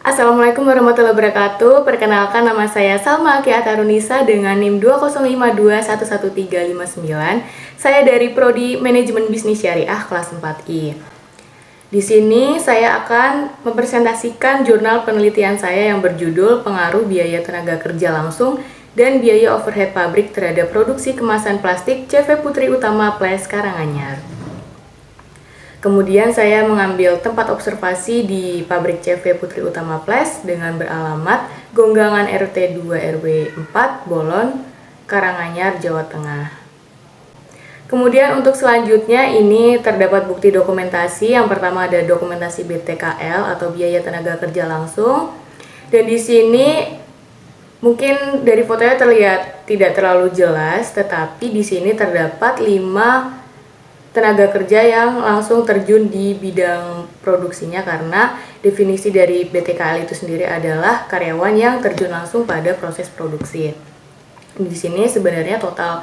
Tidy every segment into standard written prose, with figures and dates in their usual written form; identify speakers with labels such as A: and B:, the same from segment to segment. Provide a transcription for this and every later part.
A: Assalamualaikum warahmatullahi wabarakatuh. Perkenalkan, nama saya Salma Kiatarunisa dengan NIM 205211359. Saya dari Prodi Manajemen Bisnis Syariah kelas 4I. Di sini saya akan mempresentasikan jurnal penelitian saya yang berjudul Pengaruh Biaya Tenaga Kerja Langsung dan Biaya Overhead Pabrik terhadap Produksi Kemasan Plastik CV Putri Utama Ples Karanganyar. Kemudian saya mengambil tempat observasi di pabrik CV Putri Utama Ples dengan beralamat Gonggangan RT 2 RW 4 Bolon, Karanganyar, Jawa Tengah. Kemudian untuk selanjutnya ini terdapat bukti dokumentasi. Yang pertama ada dokumentasi BTKL atau biaya tenaga kerja langsung. Dan di sini mungkin dari fotonya terlihat tidak terlalu jelas, tetapi di sini terdapat 5 tenaga kerja yang langsung terjun di bidang produksinya, karena definisi dari BTKL itu sendiri adalah karyawan yang terjun langsung pada proses produksi. Di sini sebenarnya total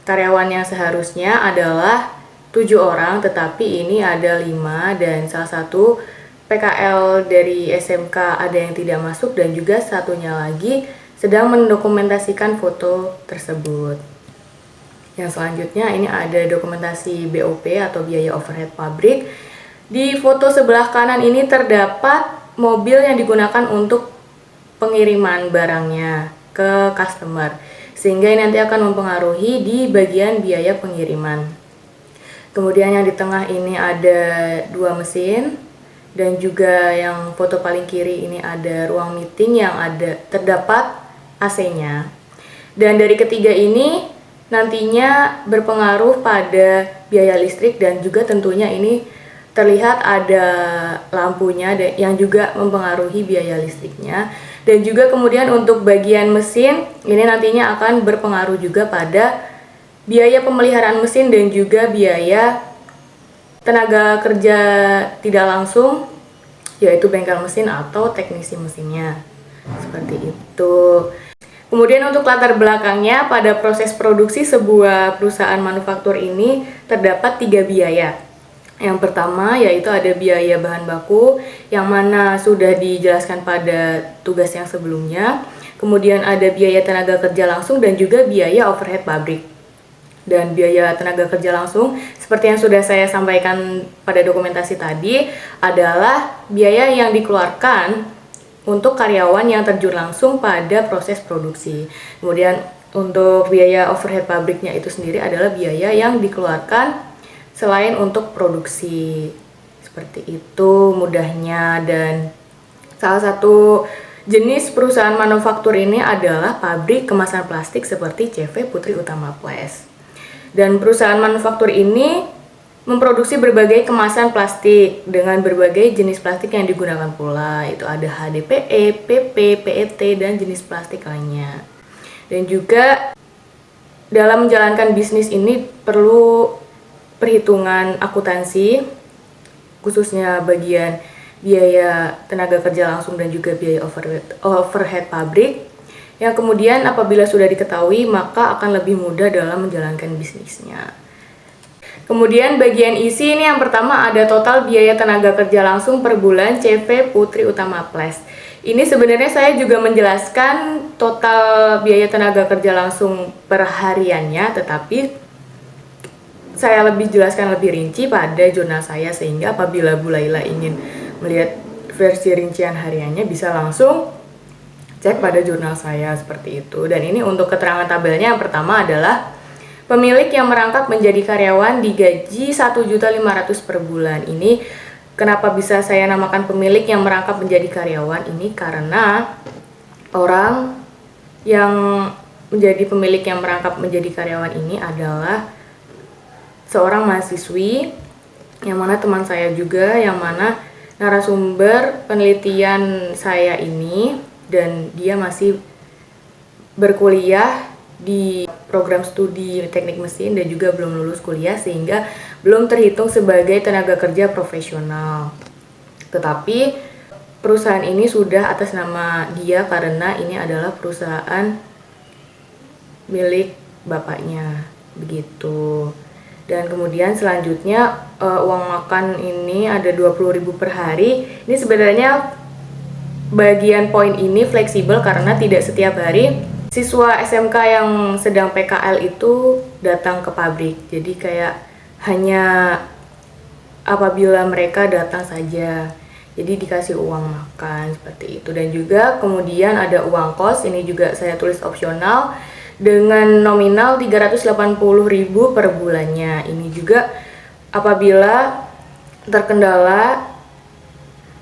A: karyawan yang seharusnya adalah 7 orang, tetapi ini ada 5 dan salah satu PKL dari SMK ada yang tidak masuk dan juga satunya lagi sedang mendokumentasikan foto tersebut. Yang selanjutnya ini ada dokumentasi BOP atau biaya overhead pabrik. Di foto sebelah kanan ini terdapat mobil yang digunakan untuk pengiriman barangnya ke customer, sehingga ini nanti akan mempengaruhi di bagian biaya pengiriman. Kemudian yang di tengah ini ada 2 mesin, dan juga yang foto paling kiri ini ada ruang meeting yang terdapat AC-nya. Dan dari ketiga ini nantinya berpengaruh pada biaya listrik, dan juga tentunya ini terlihat ada lampunya yang juga mempengaruhi biaya listriknya. Dan juga kemudian untuk bagian mesin ini nantinya akan berpengaruh juga pada biaya pemeliharaan mesin dan juga biaya tenaga kerja tidak langsung, yaitu bengkel mesin atau teknisi mesinnya. Seperti itu. Kemudian untuk latar belakangnya, pada proses produksi sebuah perusahaan manufaktur ini terdapat 3 biaya. Yang pertama yaitu ada biaya bahan baku yang mana sudah dijelaskan pada tugas yang sebelumnya. Kemudian ada biaya tenaga kerja langsung dan juga biaya overhead pabrik. Dan biaya tenaga kerja langsung seperti yang sudah saya sampaikan pada dokumentasi tadi adalah biaya yang dikeluarkan untuk karyawan yang terjun langsung pada proses produksi. Kemudian untuk biaya overhead pabriknya itu sendiri adalah biaya yang dikeluarkan selain untuk produksi. Seperti itu mudahnya. Dan salah satu jenis perusahaan manufaktur ini adalah pabrik kemasan plastik seperti CV Putri Utama Ples. Dan perusahaan manufaktur ini memproduksi berbagai kemasan plastik dengan berbagai jenis plastik yang digunakan pula. Itu ada HDPE, PP, PET, dan jenis plastik lainnya. Dan juga dalam menjalankan bisnis ini perlu perhitungan akuntansi, khususnya bagian biaya tenaga kerja langsung dan juga biaya overhead pabrik, yang kemudian apabila sudah diketahui maka akan lebih mudah dalam menjalankan bisnisnya. Kemudian bagian isi ini yang pertama ada total biaya tenaga kerja langsung per bulan CV Putri Utama Ples. Ini sebenarnya saya juga menjelaskan total biaya tenaga kerja langsung per hariannya, tetapi saya lebih jelaskan lebih rinci pada jurnal saya, sehingga apabila Bu Laila ingin melihat versi rincian hariannya bisa langsung cek pada jurnal saya seperti itu. Dan ini untuk keterangan tabelnya yang pertama adalah pemilik yang merangkap menjadi karyawan digaji 1.500.000 per bulan. Ini kenapa bisa saya namakan pemilik yang merangkap menjadi karyawan ini, karena orang yang menjadi pemilik yang merangkap menjadi karyawan ini adalah seorang mahasiswi, yang mana teman saya juga, yang mana narasumber penelitian saya ini, dan dia masih berkuliah di program studi teknik mesin dan juga belum lulus kuliah, sehingga belum terhitung sebagai tenaga kerja profesional. Tetapi perusahaan ini sudah atas nama dia karena ini adalah perusahaan milik bapaknya, begitu. Dan kemudian selanjutnya uang makan ini ada 20.000 per hari. Ini sebenarnya bagian poin ini fleksibel karena tidak setiap hari siswa SMK yang sedang PKL itu datang ke pabrik. Jadi kayak hanya apabila mereka datang saja. Jadi dikasih uang makan seperti itu. Dan juga kemudian ada uang kos, ini juga saya tulis opsional dengan nominal 380.000 per bulannya. Ini juga apabila terkendala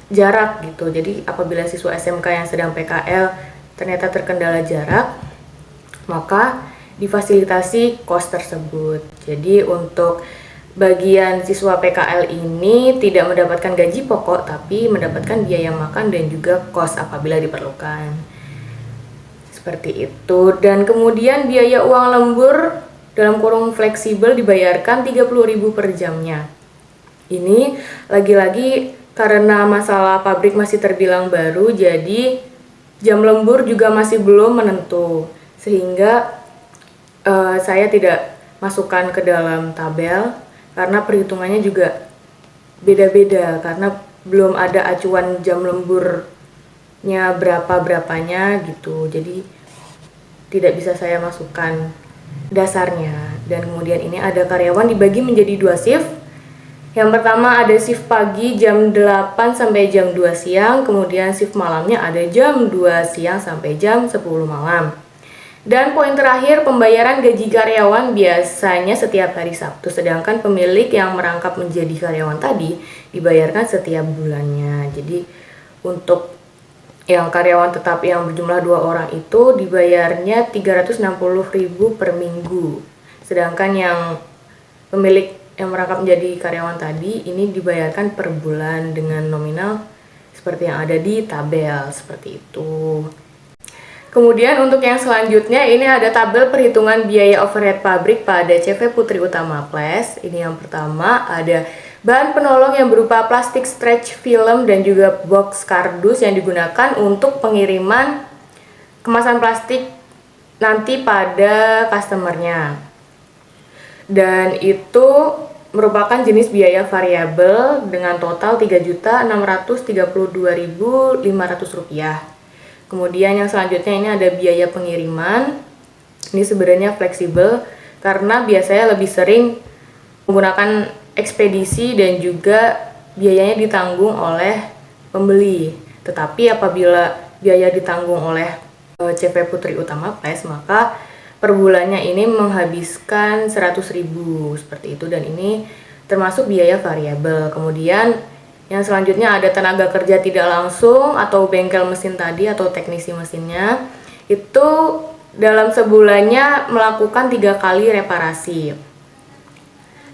A: jarak gitu. Jadi apabila siswa SMK yang sedang PKL ternyata terkendala jarak, maka difasilitasi kos tersebut. Jadi untuk bagian siswa PKL ini tidak mendapatkan gaji pokok tapi mendapatkan biaya makan dan juga kos apabila diperlukan. Seperti itu. Dan kemudian biaya uang lembur dalam kurung fleksibel dibayarkan 30.000 per jamnya. Ini lagi-lagi karena masalah pabrik masih terbilang baru, jadi jam lembur juga masih belum menentu, sehingga saya tidak masukkan ke dalam tabel karena perhitungannya juga beda-beda karena belum ada acuan jam lemburnya berapanya gitu, jadi tidak bisa saya masukkan dasarnya. Dan kemudian ini ada karyawan dibagi menjadi 2 shift. Yang pertama ada shift pagi jam 8 sampai jam 2 siang, kemudian shift malamnya ada jam 2 siang sampai jam 10 malam. Dan poin terakhir, pembayaran gaji karyawan biasanya setiap hari Sabtu, sedangkan pemilik yang merangkap menjadi karyawan tadi dibayarkan setiap bulannya. Jadi untuk yang karyawan tetap yang berjumlah 2 orang itu dibayarnya 360.000 per minggu, sedangkan yang pemilik yang merangkap menjadi karyawan tadi ini dibayarkan per bulan dengan nominal seperti yang ada di tabel seperti itu. Kemudian untuk yang selanjutnya ini ada tabel perhitungan biaya overhead pabrik pada CV Putri Utama Ples. Ini yang pertama ada bahan penolong yang berupa plastik stretch film dan juga box kardus yang digunakan untuk pengiriman kemasan plastik nanti pada customernya. Dan itu merupakan jenis biaya variabel dengan total Rp3.632.500. Kemudian yang selanjutnya ini ada biaya pengiriman. Ini sebenarnya fleksibel karena biasanya lebih sering menggunakan ekspedisi dan juga biayanya ditanggung oleh pembeli. Tetapi apabila biaya ditanggung oleh CV Putri Utama Ples, maka per bulannya ini menghabiskan 100.000 seperti itu, dan ini termasuk biaya variabel. Kemudian yang selanjutnya ada tenaga kerja tidak langsung atau bengkel mesin tadi atau teknisi mesinnya. Itu dalam sebulannya melakukan 3 kali reparasi.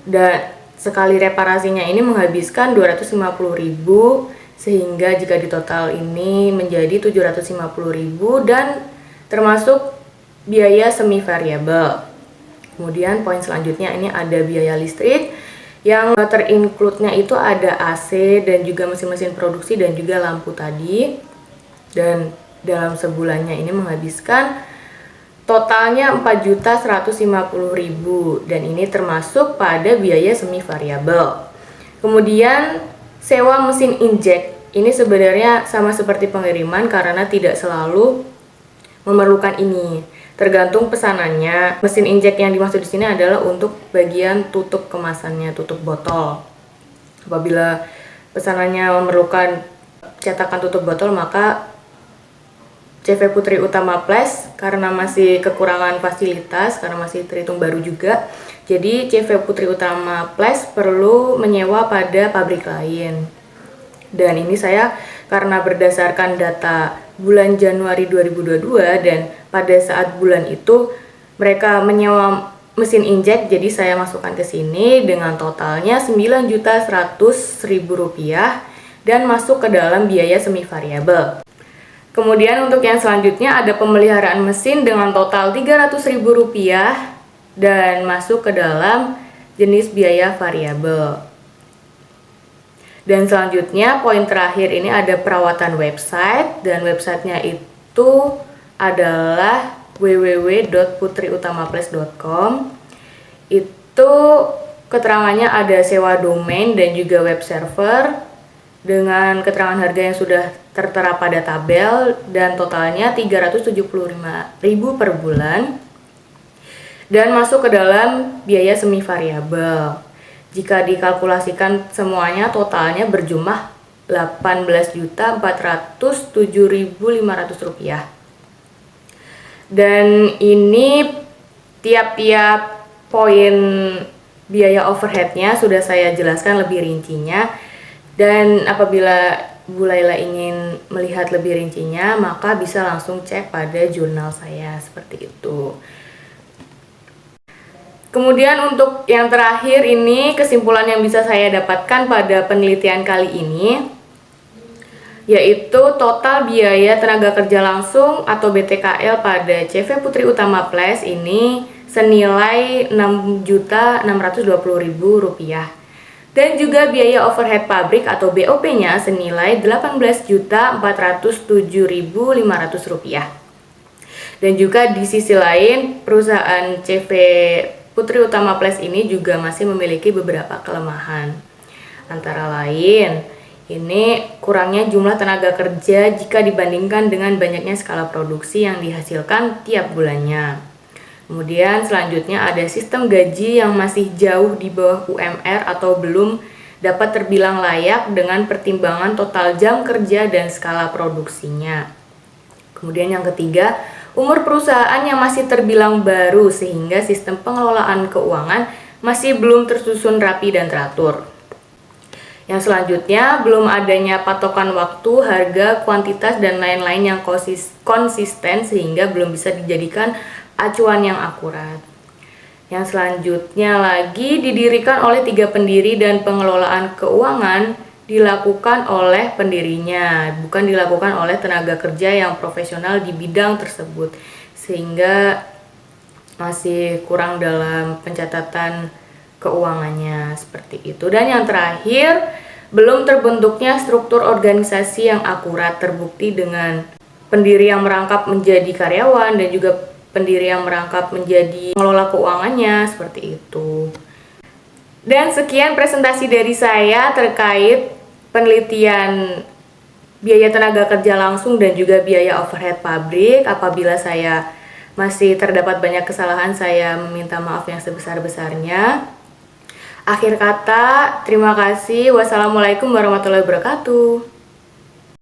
A: Dan sekali reparasinya ini menghabiskan 250.000, sehingga jika ditotal ini menjadi 750.000 dan termasuk biaya semi variabel. Kemudian poin selanjutnya ini ada biaya listrik yang terinclude-nya itu ada AC dan juga mesin-mesin produksi dan juga lampu tadi. Dan dalam sebulannya ini menghabiskan totalnya 4.150.000 dan ini termasuk pada biaya semi variabel. Kemudian sewa mesin injek ini sebenarnya sama seperti pengiriman karena tidak selalu memerlukan ini. Tergantung pesanannya. Mesin injek yang dimaksud di sini adalah untuk bagian tutup kemasannya, tutup botol. Apabila pesanannya memerlukan cetakan tutup botol, maka CV Putri Utama Ples karena masih kekurangan fasilitas, karena masih terhitung baru juga, jadi CV Putri Utama Ples perlu menyewa pada pabrik lain. Dan ini saya karena berdasarkan data bulan Januari 2022 dan pada saat bulan itu mereka menyewa mesin injek, jadi saya masukkan ke sini dengan totalnya Rp9.100.000 dan masuk ke dalam biaya semi variabel. Kemudian untuk yang selanjutnya ada pemeliharaan mesin dengan total Rp300.000 dan masuk ke dalam jenis biaya variabel. Dan selanjutnya poin terakhir ini ada perawatan website, dan websitenya itu adalah www.putriutamaples.com. Itu keterangannya ada sewa domain dan juga web server. dengan keterangan harga yang sudah tertera pada tabel dan totalnya 375.000 per bulan dan masuk ke dalam biaya semi variabel. Jika dikalkulasikan semuanya totalnya berjumlah Rp18.407.500. Dan ini tiap-tiap poin biaya overheadnya sudah saya jelaskan lebih rincinya. Dan apabila Bu Laila ingin melihat lebih rincinya, maka bisa langsung cek pada jurnal saya seperti itu. Kemudian untuk yang terakhir ini, kesimpulan yang bisa saya dapatkan pada penelitian kali ini, yaitu total biaya tenaga kerja langsung atau BTKL pada CV Putri Utama Ples ini senilai Rp6.620.000 dan juga biaya overhead pabrik atau BOP-nya senilai Rp18.407.500. Dan juga di sisi lain, perusahaan CV Putri Utama Ples ini juga masih memiliki beberapa kelemahan. Antara lain, ini kurangnya jumlah tenaga kerja jika dibandingkan dengan banyaknya skala produksi yang dihasilkan tiap bulannya. Kemudian selanjutnya ada sistem gaji yang masih jauh di bawah UMR atau belum dapat terbilang layak dengan pertimbangan total jam kerja dan skala produksinya. Kemudian yang ketiga, umur perusahaan yang masih terbilang baru sehingga sistem pengelolaan keuangan masih belum tersusun rapi dan teratur. Yang selanjutnya, belum adanya patokan waktu, harga, kuantitas, dan lain-lain yang konsisten sehingga belum bisa dijadikan acuan yang akurat. Yang selanjutnya lagi didirikan oleh 3 pendiri dan pengelolaan keuangan dilakukan oleh pendirinya, bukan dilakukan oleh tenaga kerja yang profesional di bidang tersebut, sehingga masih kurang dalam pencatatan keuangannya seperti itu. Dan yang terakhir, belum terbentuknya struktur organisasi yang akurat terbukti dengan pendiri yang merangkap menjadi karyawan dan juga pendiri yang merangkap menjadi pengelola keuangannya seperti itu. Dan sekian presentasi dari saya terkait penelitian biaya tenaga kerja langsung dan juga biaya overhead pabrik. Apabila saya masih terdapat banyak kesalahan, saya meminta maaf yang sebesar-besarnya. Akhir kata, terima kasih. Wassalamualaikum warahmatullahi wabarakatuh.